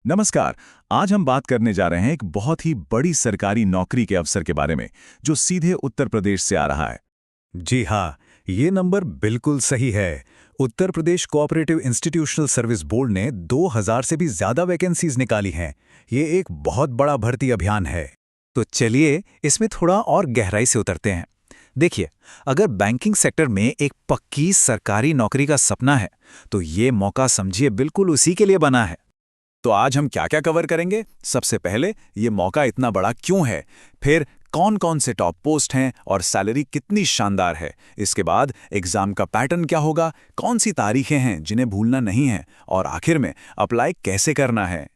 नमस्कार। आज हम बात करने जा रहे हैं एक बहुत ही बड़ी सरकारी नौकरी के अवसर के बारे में, जो सीधे उत्तर प्रदेश से आ रहा है। जी हाँ, ये नंबर बिल्कुल सही है। Uttar Pradesh cooperative institutional service board ने 2000 से भी ज्यादा वैकेंसीज निकाली हैं। ये एक बहुत बड़ा भर्ती अभियान है। तो चलिए इसमें थोड़ा और गहराई से उतरते हैं। देखिए, अगर बैंकिंग सेक्टर में एक पक्की सरकारी नौकरी का सपना है, तो ये मौका समझिए बिल्कुल उसी के लिए बना है। तो आज हम क्या क्या कवर करेंगे? सबसे पहले ये मौका इतना बड़ा क्यों है, फिर कौन कौन से टॉप पोस्ट हैं और सैलरी कितनी शानदार है। इसके बाद एग्जाम का पैटर्न क्या होगा, कौन सी तारीखें हैं जिन्हें भूलना नहीं है, और आखिर में अप्लाई कैसे करना है।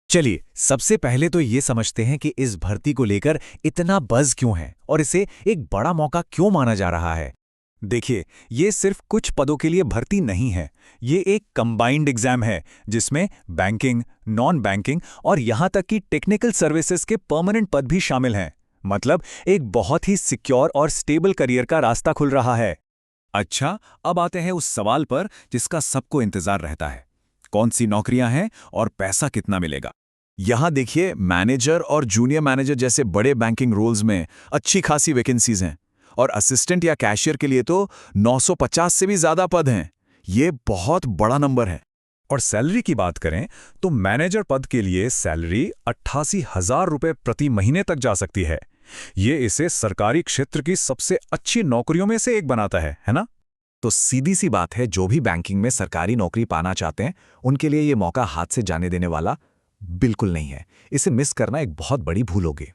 चलिए, सबसे पहले तो ये समझते हैं कि इस भर्ती को लेकर इतना बज़ क्यों है और इसे एक बड़ा मौका क्यों माना जा रहा है। देखिए, ये सिर्फ कुछ पदों के लिए भर्ती नहीं है। ये एक कंबाइंड एग्जाम है जिसमें बैंकिंग, नॉन बैंकिंग और यहाँ तक कि टेक्निकल सर्विसेज के परमानेंट पद भी शामिल हैं। मतलब एक बहुत ही सिक्योर और स्टेबल करियर का रास्ता खुल रहा है। अच्छा, अब आते हैं उस सवाल पर जिसका सबको इंतजार रहता है। कौन सी नौकरियां हैं और पैसा कितना मिलेगा? यहां देखिए, मैनेजर और जूनियर मैनेजर जैसे बड़े बैंकिंग रोल्स में अच्छी खासी वैकेंसीज हैं, और असिस्टेंट या कैशियर के लिए तो 950 से भी ज्यादा पद हैं। ये बहुत बड़ा नंबर है। और सैलरी की बात करें तो मैनेजर पद के लिए सैलरी 88,000 रुपये प्रति महीने तक जा सकती है। ये इसे सरकारी क्षेत्र की सबसे अच्छी नौकरियों में से एक बनाता है ना? तो सीधी सी बात है, जो भी बैंकिंग में सरकारी नौकरी पाना चाहते हैं उनके लिए ये मौका हाथ से जाने देने वाला बिल्कुल नहीं है। इसे मिस करना एक बहुत बड़ी भूल होगी।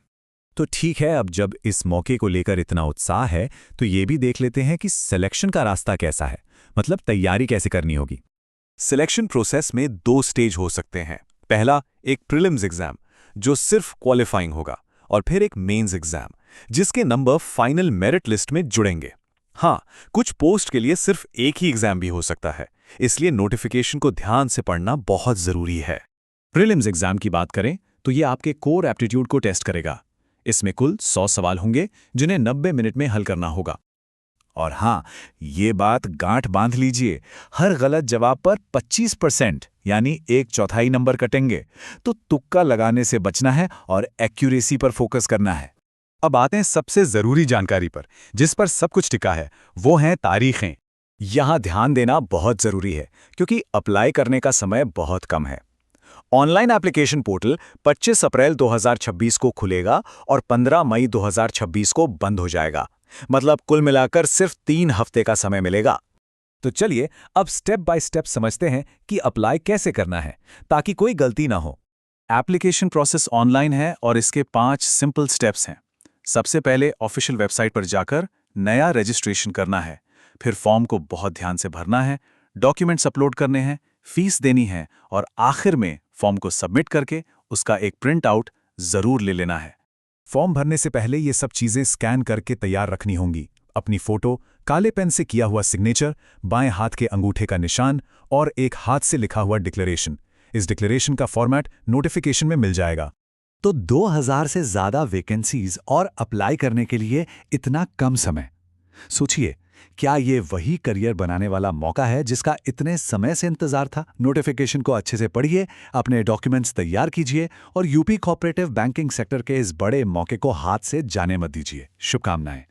तो ठीक है, अब जब इस मौके को लेकर इतना उत्साह है तो ये भी देख लेते हैं कि सिलेक्शन का रास्ता कैसा है। मतलब तैयारी कैसे करनी होगी। सिलेक्शन प्रोसेस में 2 स्टेज हो सकते हैं। पहला, एक प्रीलिम्स एग्जाम जो सिर्फ क्वालिफाइंग होगा, और फिर एक मेंस एग्जाम जिसके नंबर फाइनल मेरिट लिस्ट में जुड़ेंगे। हाँ, कुछ पोस्ट के लिए सिर्फ एक ही एग्जाम भी हो सकता है, इसलिए नोटिफिकेशन को ध्यान से पढ़ना बहुत जरूरी है। प्रीलिम्स एग्जाम की बात करें तो ये आपके कोर एप्टीट्यूड को टेस्ट करेगा। इसमें कुल 100 सवाल होंगे जिन्हें 90 मिनट में हल करना होगा। और हाँ, ये बात गांठ बांध लीजिए, हर गलत जवाब पर 25% यानी 1/4 नंबर कटेंगे। तो तुक्का लगाने से बचना है और एक्यूरेसी पर फोकस करना है। अब आते हैं सबसे जरूरी जानकारी पर, जिस पर सब कुछ टिका है, वो हैं तारीखें। यहाँ ध्यान देना बहुत जरूरी है, क्योंकि अप्लाई करने का समय बहुत कम है। ऑनलाइन एप्लीकेशन पोर्टल 25 अप्रैल 2026 को खुलेगा और 15 मई 2026 को बंद हो जाएगा। मतलब कुल मिलाकर सिर्फ 3 हफ्ते का समय मिलेगा। तो चलिए अब स्टेप बाय स्टेप समझते हैं कि अप्लाई कैसे करना है ताकि कोई गलती ना हो। एप्लीकेशन प्रोसेस ऑनलाइन है और इसके 5 सिंपल स्टेप्स हैं। सबसे पहले ऑफिशियल वेबसाइट पर जाकर नया रजिस्ट्रेशन करना है। फिर फॉर्म को बहुत ध्यान से भरना है, डॉक्यूमेंट्स अपलोड करने हैं, फीस देनी है, और आखिर में फॉर्म को सबमिट करके उसका एक प्रिंट आउट जरूर ले लेना है। फॉर्म भरने से पहले ये सब चीजें स्कैन करके तैयार रखनी होंगी। अपनी फोटो, काले पेन से किया हुआ सिग्नेचर, बाएं हाथ के अंगूठे का निशान और एक हाथ से लिखा हुआ डिक्लेरेशन। इस डिक्लेरेशन का फॉर्मेट नोटिफिकेशन में मिल जाएगा। तो 2000 से ज्यादा वैकेंसीज और अप्लाई करने के लिए इतना कम समय। सोचिए, क्या ये वही करियर बनाने वाला मौका है जिसका इतने समय से इंतजार था? नोटिफिकेशन को अच्छे से पढ़िए, अपने डॉक्यूमेंट्स तैयार कीजिए और यूपी कोऑपरेटिव बैंकिंग सेक्टर के इस बड़े मौके को हाथ से जाने मत दीजिए। शुभकामनाएं।